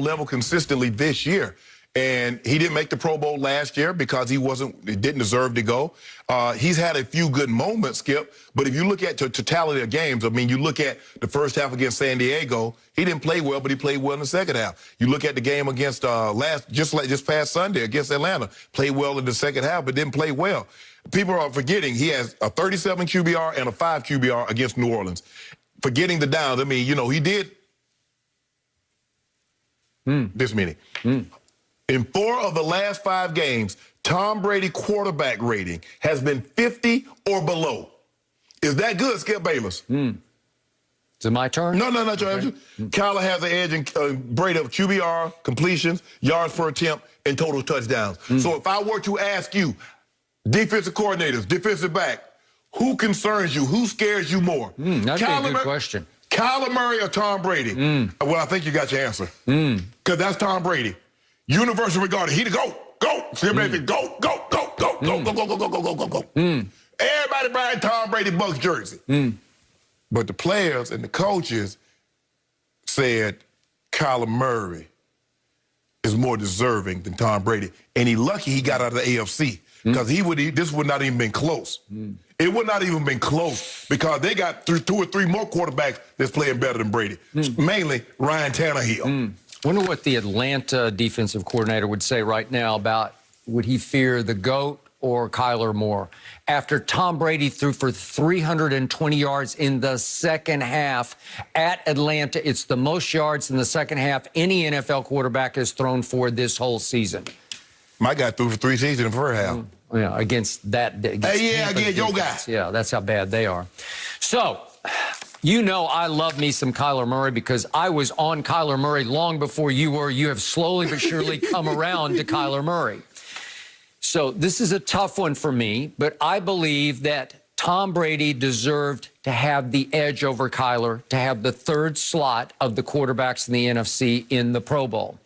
level consistently this year. And he didn't make the Pro Bowl last year because he didn't deserve to go. He's had a few good moments, Skip, but if you look at the totality of games, I mean, you look at the first half against San Diego, he didn't play well, but he played well in the second half. You look at the game against just past Sunday against Atlanta, played well in the second half, but didn't play well. People are forgetting he has a 37 QBR and a 5 QBR against New Orleans. Forgetting the downs, I mean, you know, he did this many. In 4 of the last 5 games, Tom Brady quarterback rating has been 50 or below. Is that good, Skip Bayless? Is it my turn? No, Joe. Kyler has an edge in Brady of QBR, completions, yards per attempt, and total touchdowns. So if I were to ask you, defensive coordinators, defensive back, who concerns you? Who scares you more? That'd be a good question. Kyler Murray or Tom Brady? Well, I think you got your answer. Because that's Tom Brady. Universal regarded. He to go. Everybody go. Everybody buying Tom Brady Bucks jersey. But the players and the coaches said Kyler Murray is more deserving than Tom Brady. And he lucky he got out of the AFC because this would not even been close. It would not even been close because they got 2 or 3 more quarterbacks that's playing better than Brady, mainly Ryan Tannehill. Wonder what the Atlanta defensive coordinator would say right now about would he fear the GOAT or Kyler more? After Tom Brady threw for 320 yards in the second half at Atlanta, it's the most yards in the second half any NFL quarterback has thrown for this whole season. My guy threw for 3 seasons in the first half. Yeah, against that. Against your guy. Yeah, that's how bad they are. So, you know I love me some Kyler Murray because I was on Kyler Murray long before you were. You have slowly but surely come around to Kyler Murray. So this is a tough one for me, but I believe that Tom Brady deserved to have the edge over Kyler, to have the 3rd slot of the quarterbacks in the NFC in the Pro Bowl.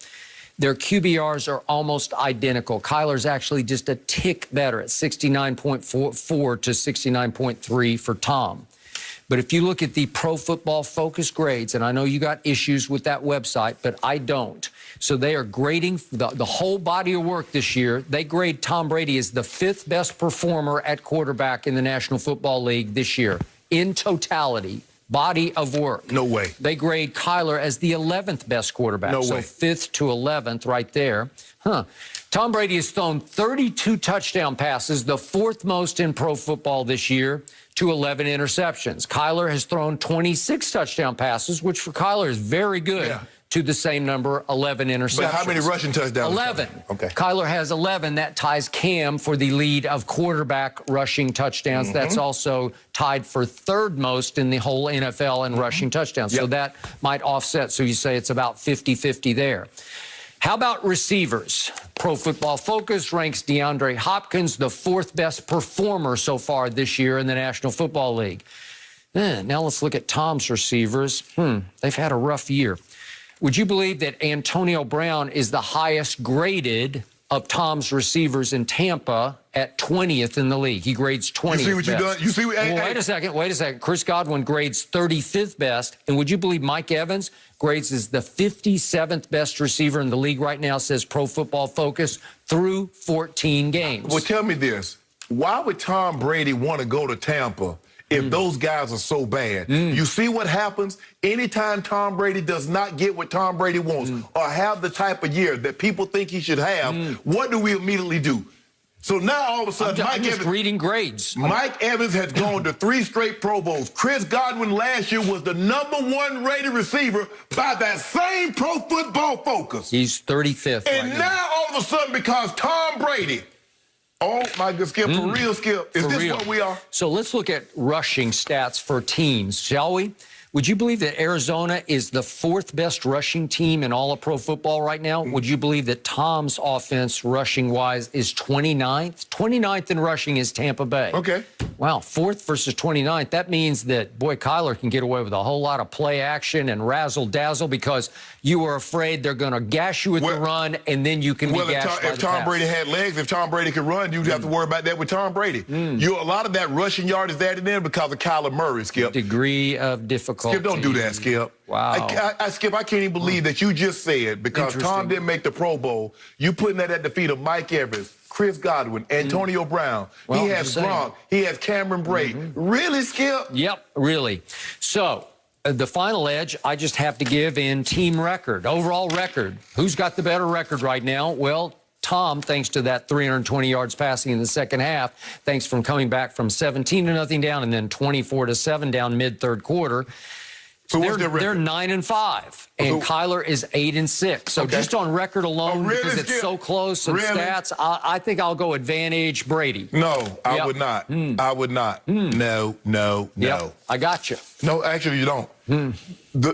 Their QBRs are almost identical. Kyler's actually just a tick better at 69.4 to 69.3 for Tom. But if you look at the Pro Football Focus grades, and I know you got issues with that website, but I don't. So they are grading the whole body of work this year. They grade Tom Brady as the 5th best performer at quarterback in the National Football League this year. In totality, body of work. No way. They grade Kyler as the 11th best quarterback. No way. So 5th to 11th right there. Tom Brady has thrown 32 touchdown passes, the 4th most in pro football this year, to 11 interceptions. Kyler has thrown 26 touchdown passes, which for Kyler is very good, to the same number, 11 interceptions. But how many rushing touchdowns? 11. Okay. Kyler has 11. That ties Cam for the lead of quarterback rushing touchdowns. That's also tied for 3rd most in the whole NFL in rushing touchdowns. So that might offset. So you say it's about 50-50 there. How about receivers? Pro Football Focus ranks DeAndre Hopkins the 4th best performer so far this year in the National Football League. Now let's look at Tom's receivers. They've had a rough year. Would you believe that Antonio Brown is the highest graded of Tom's receivers in Tampa at 20th in the league? He grades 20th. You see what you done? You see what? Wait a second. Chris Godwin grades 35th best. And would you believe Mike Evans grades as the 57th best receiver in the league right now, says Pro Football Focus, through 14 games? Well, tell me this. Why would Tom Brady want to go to Tampa if those guys are so bad? You see what happens? Anytime Tom Brady does not get what Tom Brady wants or have the type of year that people think he should have, what do we immediately do? So now all of a sudden, I'm just reading grades. Mike Evans has gone to 3 straight Pro Bowls. Chris Godwin last year was the _1 rated receiver by that same Pro Football Focus. He's 35th. And right now all of a sudden, because Tom Brady, oh my good Skip, for real, Skip, is this where we are? So let's look at rushing stats for teams, shall we? Would you believe that Arizona is the 4th best rushing team in all of pro football right now? Would you believe that Tom's offense, rushing-wise, is 29th? 29th in rushing is Tampa Bay. Okay. Wow, 4th versus 29th. That means that, boy, Kyler can get away with a whole lot of play action and razzle-dazzle because you are afraid they're going to gash you with the run, and then you can be gashed by if Tom pass. Brady had legs, if Tom Brady could run, you'd have to worry about that with Tom Brady. A lot of that rushing yard is added in because of Kyler Murray, Skip. Degree of difficulty. Skip, don't do that, Skip. Wow. Skip, I can't even believe that you just said because Tom didn't make the Pro Bowl, you putting that at the feet of Mike Evans, Chris Godwin, Antonio Brown. Well, he has Gronk. He has Cameron Brate. Really, Skip? Yep, really. So the final edge I just have to give in team record, overall record. Who's got the better record right now? Well, Tom, thanks to that 320 yards passing in the second half, thanks from coming back from 17-0 down and then 24-7 down mid-third quarter. So what's their record? They're 9-5, and Kyler is 8-6. So just on record alone, really, because it's Skip? so close and stats, I think I'll go advantage Brady. No, I would not. I would not. No. Yep, I got you. No, actually, you don't.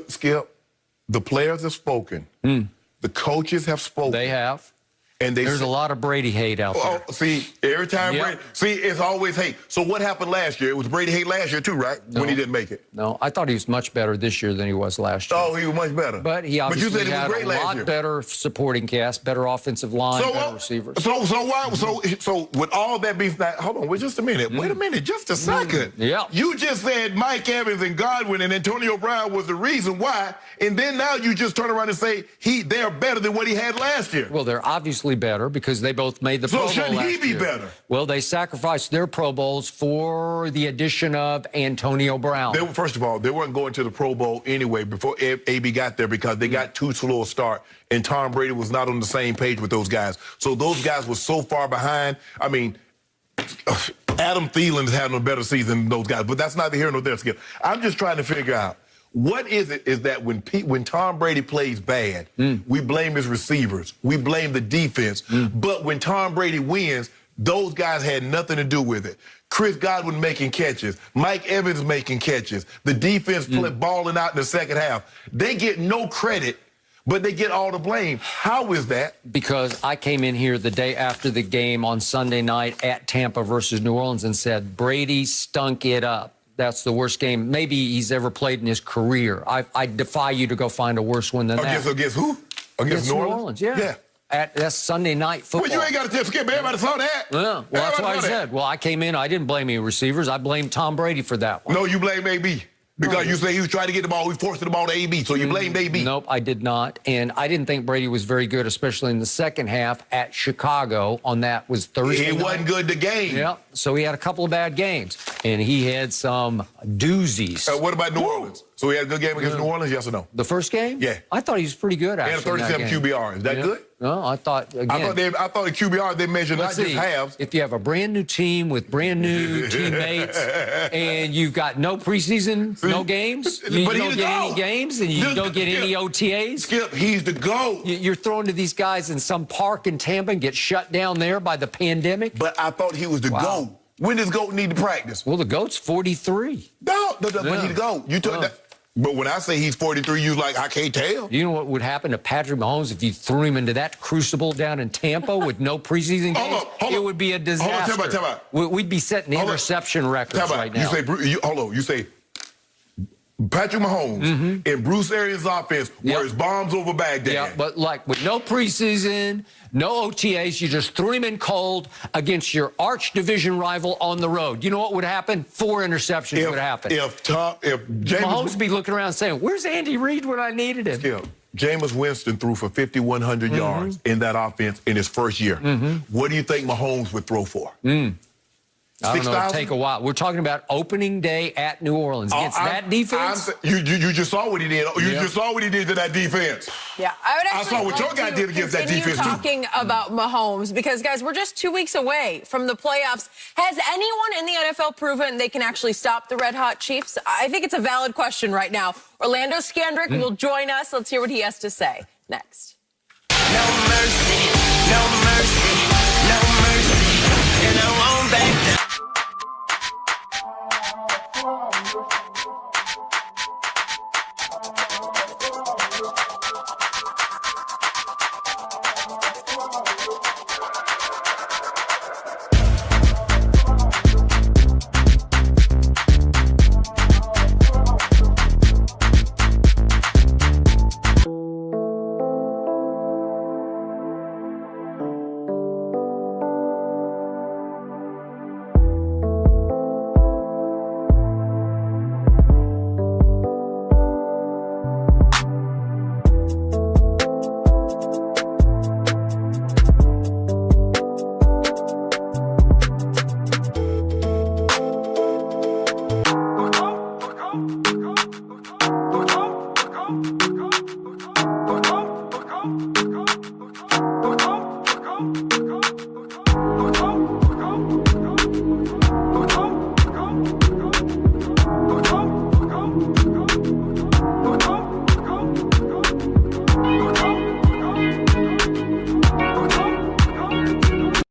Skip, the players have spoken. The coaches have spoken. They have. And there's a lot of Brady hate out there. Oh, see, every time Brady, it's always hate. So what happened last year? It was Brady hate last year too, right? No, when he didn't make it. No, I thought he was much better this year than he was last year. Oh, he was much better. But he obviously you said had a lot better supporting cast, better offensive line, better receivers. So with all that being said, hold on, wait just a minute. Wait a minute, just a second. Yeah. You just said Mike Evans and Godwin and Antonio Brown was the reason why, and then now you just turn around and say they're better than what he had last year. Well, they're obviously better because they both made the Pro Bowl last year. So shouldn't he be better? Well, they sacrificed their Pro Bowls for the addition of Antonio Brown. First of all, they weren't going to the Pro Bowl anyway before AB got there because they got too slow a start, and Tom Brady was not on the same page with those guys. So those guys were so far behind. I mean, Adam Thielen is having a better season than those guys, but that's neither here nor there, Skip. I'm just trying to figure out, what is it is that when Tom Brady plays bad, we blame his receivers, we blame the defense, but when Tom Brady wins, those guys had nothing to do with it. Chris Godwin making catches, Mike Evans making catches, the defense balling out in the second half. They get no credit, but they get all the blame. How is that? Because I came in here the day after the game on Sunday night at Tampa versus New Orleans and said, Brady stunk it up. That's the worst game maybe he's ever played in his career. I defy you to go find a worse one than that. Against who? Against New Orleans? Yeah. That's Sunday night football. Well, you ain't got to tell Skip. Everybody saw that. Yeah. Well, that's why I said. Well, I came in. I didn't blame any receivers. I blamed Tom Brady for that one. No, you blame AB. Because you say he was trying to get the ball, he forced the ball to AB, so you blamed AB. Nope, I did not. And I didn't think Brady was very good, especially in the second half at Chicago. On that was Thursday He wasn't good the game. Yeah, so he had a couple of bad games. And he had some doozies. What about New Orleans? So he had a good game against New Orleans, yes or no? The first game? Yeah. I thought he was pretty good, actually. He had a 37 QBR. Is that good? No, I thought, again. I thought the QBR, they measured not just halves. If you have a brand new team with brand new teammates and you've got no preseason, no games, you don't get any games, and you don't get any OTAs. Skip, he's the GOAT. You're throwing to these guys in some park in Tampa and get shut down there by the pandemic. But I thought he was the GOAT. When does GOAT need to practice? Well, the GOAT's 43. No, but he's the GOAT. You took that. But when I say he's 43, you like, I can't tell. You know what would happen to Patrick Mahomes if you threw him into that crucible down in Tampa with no preseason games? It would be a disaster. Hold on, tell me. We'd be setting interception records right now. You say Patrick Mahomes in Bruce Arians' offense where his bombs over Baghdad. Yeah, but like with no preseason, no OTAs, you just threw him in cold against your arch division rival on the road. You know what would happen? 4 interceptions would happen. If Mahomes would be looking around saying, where's Andy Reid when I needed him? Yeah. Jameis Winston threw for 5,100 yards in that offense in his first year. What do you think Mahomes would throw for? I don't know, it'll take a while. We're talking about opening day at New Orleans. Against that defense? You just saw what he did. You just saw what he did to that defense. Yeah, I saw what your guy did against that defense, too. Talking about Mahomes, because, guys, we're just 2 weeks away from the playoffs. Has anyone in the NFL proven they can actually stop the red-hot Chiefs? I think it's a valid question right now. Orlando Scandrick will join us. Let's hear what he has to say next. No mercy, no mercy, no mercy, and I won't back down. go.